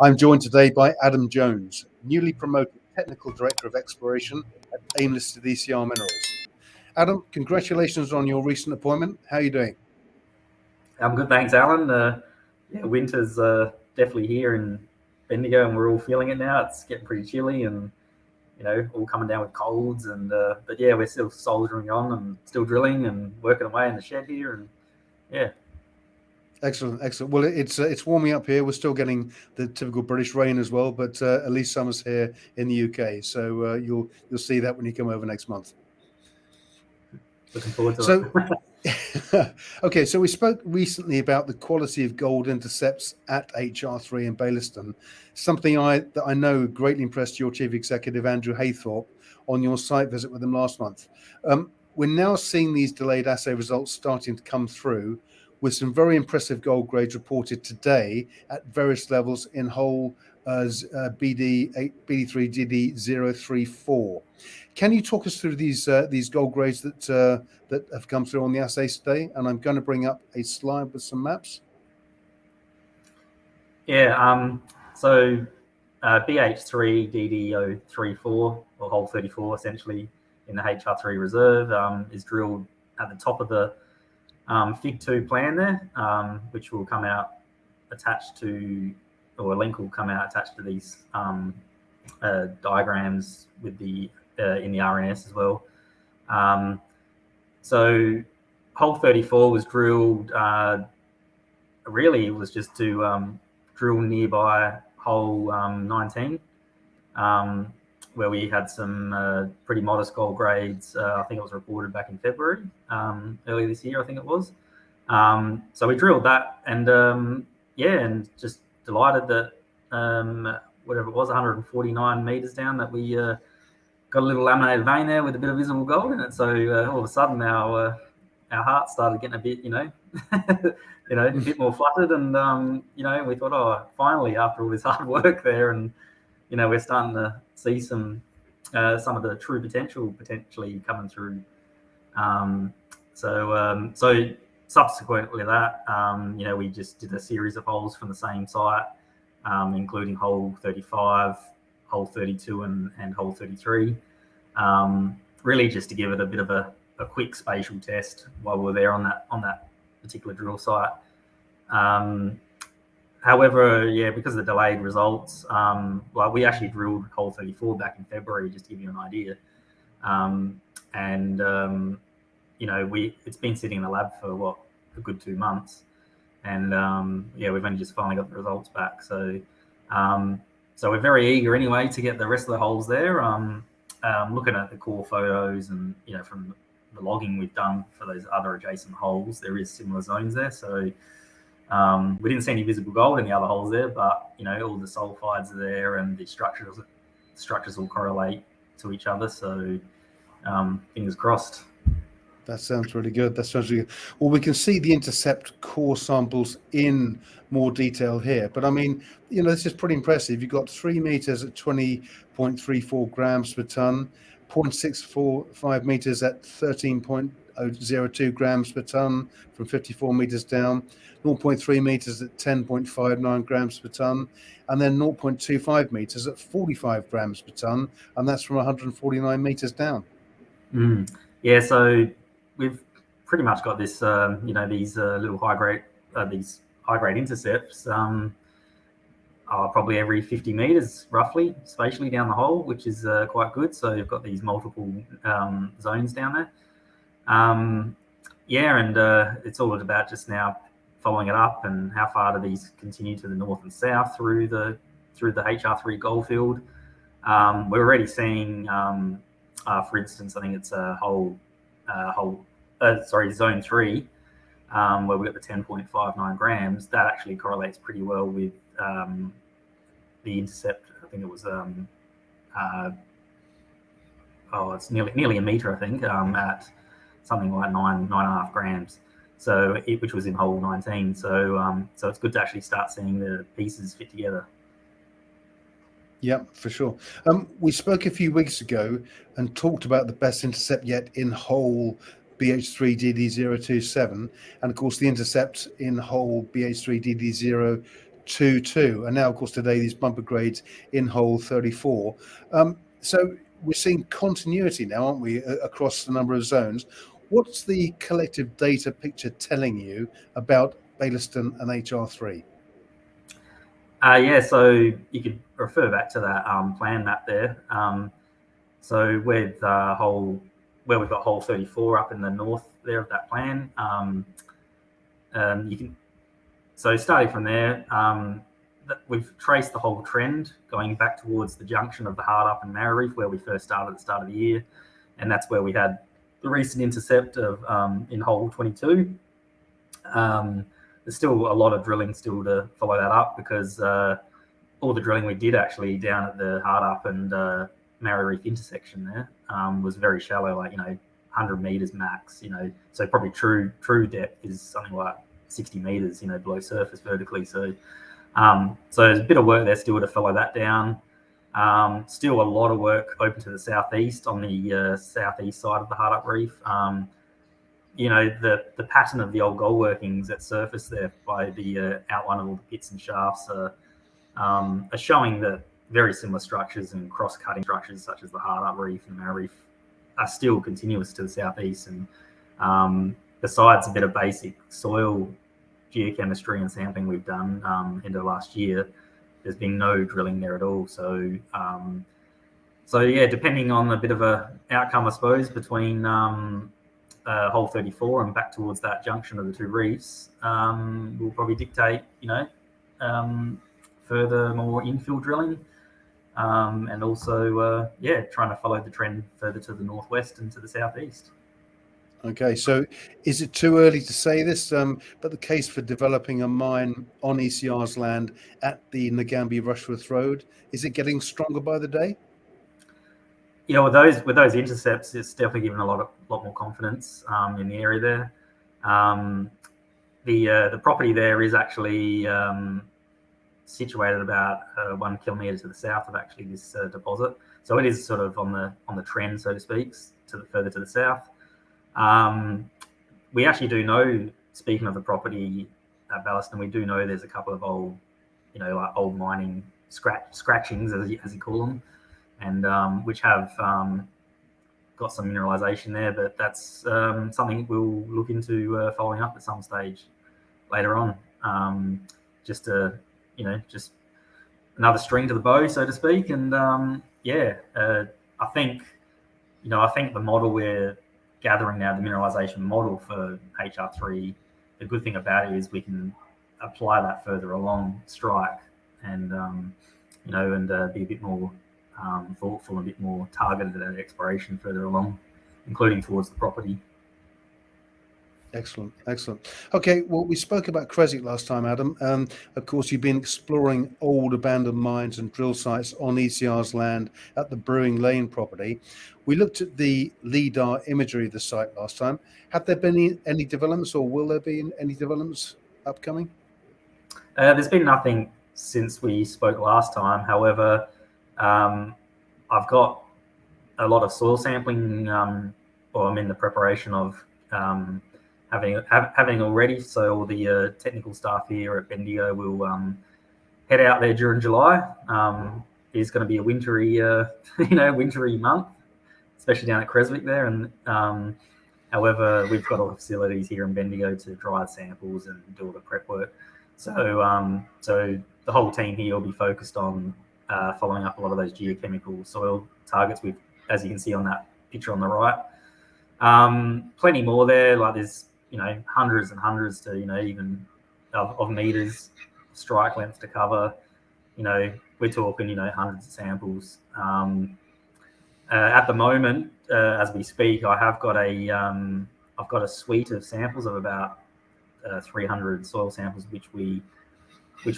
I'm joined today by Adam Jones, newly promoted Technical Director of Exploration at AIM-listed ECR Minerals. Adam, congratulations on your recent appointment. How are you doing? I'm good, thanks, Alan. Winter's definitely here in Bendigo, and we're all feeling it now. It's getting pretty chilly, and all coming down with colds. And but yeah, we're still soldiering on and still drilling and working away in the shed here. And yeah. Excellent. Well, it's warming up here. We're still getting the typical British rain as well, but at least summer's here in the UK. So you'll see that when you come over next month. Looking forward to it. Okay, so we spoke recently about the quality of gold intercepts at HR3 in Baillieston, something that I know greatly impressed your Chief Executive, Andrew Haythorpe, on your site visit with him last month. We're now seeing these delayed assay results starting to come through, with some very impressive gold grades reported today at various levels in hole BD3GD034. Can you talk us through these gold grades that have come through on the assays today? And I'm going to bring up a slide with some maps. Yeah. So BH3DD034, or hole 34, essentially in the HR3 reserve, is drilled at the top of the Fig2 plan there, which will come out attached to, or a link will come out attached to these diagrams with the in the RNS as well. So hole 34 was drilled, really it was just to drill nearby hole 19, where we had some pretty modest gold grades. I think it was reported back in February, early this year, I think it was. So we drilled that, and and just delighted that whatever it was, 149 meters down, that we got a little laminated vein there with a bit of visible gold in it. So all of a sudden our heart started getting a bit, a bit more fluttered, and we thought, oh, finally, after all this hard work there, and we're starting to see some of the true potentially coming through. So subsequently to that, we just did a series of holes from the same site, including hole 35, hole 32, and hole 33, really just to give it a bit of a quick spatial test while we're there on that particular drill site. However, because of the delayed results, we actually drilled hole 34 back in February, just to give you an idea. It's been sitting in the lab for a good 2 months, and we've only just finally got the results back. So we're very eager anyway to get the rest of the holes there. Looking at the core photos and from the logging we've done for those other adjacent holes, there is similar zones there. So we didn't see any visible gold in the other holes there, but all the sulfides are there, and the structures will correlate to each other. So fingers crossed. That sounds really good. Well, we can see the intercept core samples in more detail here, but I mean, this is pretty impressive. You've got 3 meters at 20.34 grams per ton, 0.645 meters at 13.02 grams per ton from 54 meters down, 0.3 meters at 10.59 grams per ton, and then 0.25 meters at 45 grams per ton, and that's from 149 meters down. Yeah, so we've pretty much got this, these little high grade intercepts probably every 50 meters roughly spatially down the hole, which is quite good. So you've got these multiple zones down there. And it's all about just now following it up, and how far do these continue to the north and south through the HR3 gold field. We're already seeing, for instance, I think it's a zone 3, where we've got the 10.59 grams. That actually correlates pretty well with the intercept. I think it was it's nearly a meter, I think, at something like 9.5 grams. So which was in hole 19. So it's good to actually start seeing the pieces fit together. Yeah, for sure. We spoke a few weeks ago and talked about the best intercept yet in hole BH3DD027, and of course the intercept in hole BH3DD0 2.2, and now of course today these bumper grades in hole 34. So we're seeing continuity now, aren't we, across the number of zones? What's the collective data picture telling you about Baillieston and HR3? Yeah, so you could refer back to that plan map there. So with where we've got hole 34 up in the north there of that plan, you can. So starting from there, we've traced the whole trend going back towards the junction of the Hard Up and Narrow Reef where we first started at the start of the year, and that's where we had the recent intercept of in hole 22. There's still a lot of drilling still to follow that up because all the drilling we did actually down at the Hard Up and Narrow Reef intersection there was very shallow, like 100 meters max. So probably true depth is something like 60 meters, below surface vertically. So there's a bit of work there still to follow that down. Still a lot of work open to the southeast on the southeast side of the Hard Up Reef. The pattern of the old gold workings at surface there by the outline of all the pits and shafts are showing that very similar structures and cross-cutting structures such as the Hard Up Reef and Narrow Reef are still continuous to the southeast. And besides a bit of basic soil geochemistry and sampling we've done into last year, there's been no drilling there at all. So yeah, depending on a bit of a outcome, I suppose, between hole 34 and back towards that junction of the two reefs, will probably dictate, further more infill drilling, and also, trying to follow the trend further to the northwest and to the southeast. Okay, so is it too early to say this, but the case for developing a mine on ECR's land at the Ngambie-Rushworth Road, is it getting stronger by the day? With those intercepts, it's definitely given a lot more confidence in the area there. The property there is actually situated about 1 kilometre to the south of actually this deposit, so it is sort of on the trend, so to speak, further to the south. We actually do know, speaking of the property at Baillieston, we do know there's a couple of old, like old mining scratchings, as you call them, and which have got some mineralization there. But that's something we'll look into following up at some stage later on, just another string to the bow, so to speak. And I think the model we're gathering now, the mineralization model for HR3, the good thing about it is we can apply that further along strike and be a bit more thoughtful and a bit more targeted at exploration further along, including towards the property. Excellent. Okay, well, we spoke about Creswick last time, Adam. Of course, you've been exploring old abandoned mines and drill sites on ECR's land at the Brewing Lane property. We looked at the LIDAR imagery of the site last time. Have there been any developments, or will there be any developments upcoming? There's been nothing since we spoke last time. However, I've got a lot of soil sampling, or I'm in the preparation of having already. So all the technical staff here at Bendigo will head out there during July. It's going to be a wintry, wintry month, especially down at Creswick there. And however, we've got all the facilities here in Bendigo to dry samples and do all the prep work. So the whole team here will be focused on following up a lot of those geochemical soil targets. As you can see on that picture on the right, plenty more there. Like there's hundreds and hundreds to even of meters strike length to cover. We're talking hundreds of samples. At the moment, as we speak, I've got a suite of samples of about 300 soil samples which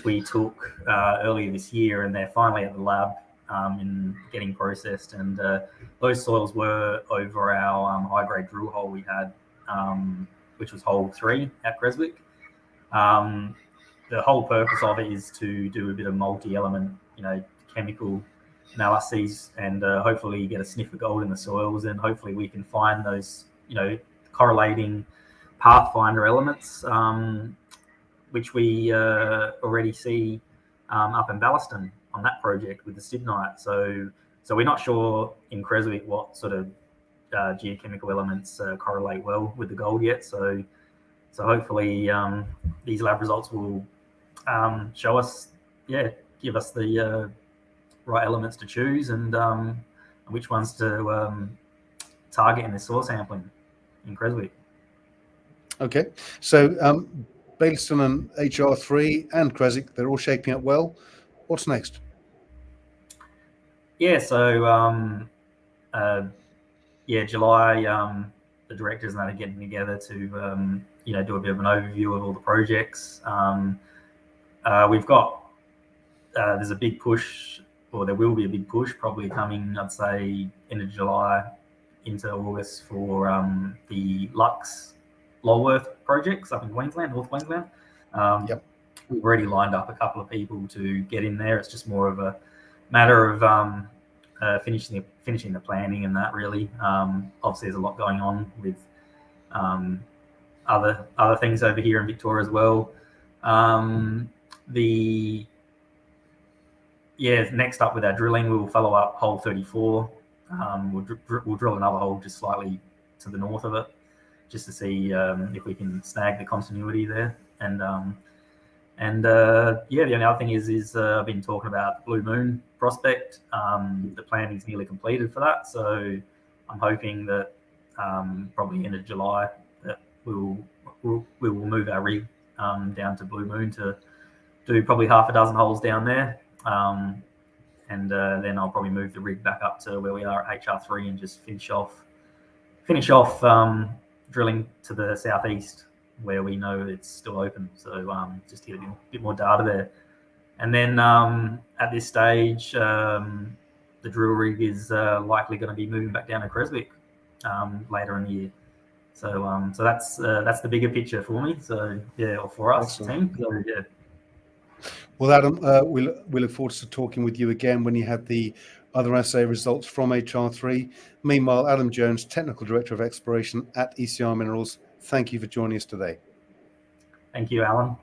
we took earlier this year, and they're finally at the lab in getting processed. And those soils were over our high-grade drill hole we had, which was hole 3 at Creswick. The whole purpose of it is to do a bit of multi-element, chemical analyses, and hopefully get a sniff of gold in the soils, and hopefully we can find those, correlating pathfinder elements which we already see up in Ballaston on that project with the stibnite. So we're not sure in Creswick what sort of geochemical elements correlate well with the gold yet. So hopefully these lab results will show us, give us the right elements to choose and which ones to target in the soil sampling in Creswick. Okay, so Baillieston and HR3 and Creswick, they're all shaping up well. What's next? Yeah, so July, the directors and that are getting together to do a bit of an overview of all the projects. We've got there's a big push, or there will be a big push, probably coming, I'd say, end of July into August for the Lux Lulworth projects up in Queensland, North Queensland. Yep. We've already lined up a couple of people to get in there. It's just more of a matter of finishing the planning and that, really. Obviously, there's a lot going on with other things over here in Victoria as well. Next up with our drilling, we'll follow up hole 34. We'll drill another hole just slightly to the north of it, just to see if we can snag the continuity there. And the only other thing is I've been talking about Blue Moon prospect. The planning is nearly completed for that, so I'm hoping that probably end of July that we will move our rig down to Blue Moon to do probably half a dozen holes down there. And then I'll probably move the rig back up to where we are at HR3 and just finish off drilling to the southeast where we know it's still open. So just to get a bit more data there. And then at this stage, the drill rig is likely going to be moving back down to Creswick later in the year. So that's the bigger picture for me. So or for us, team. So yeah. Well, Adam, we look forward to talking with you again when you have the other assay results from HR3. Meanwhile, Adam Jones, Technical Director of Exploration at ECR Minerals, thank you for joining us today. Thank you, Alan.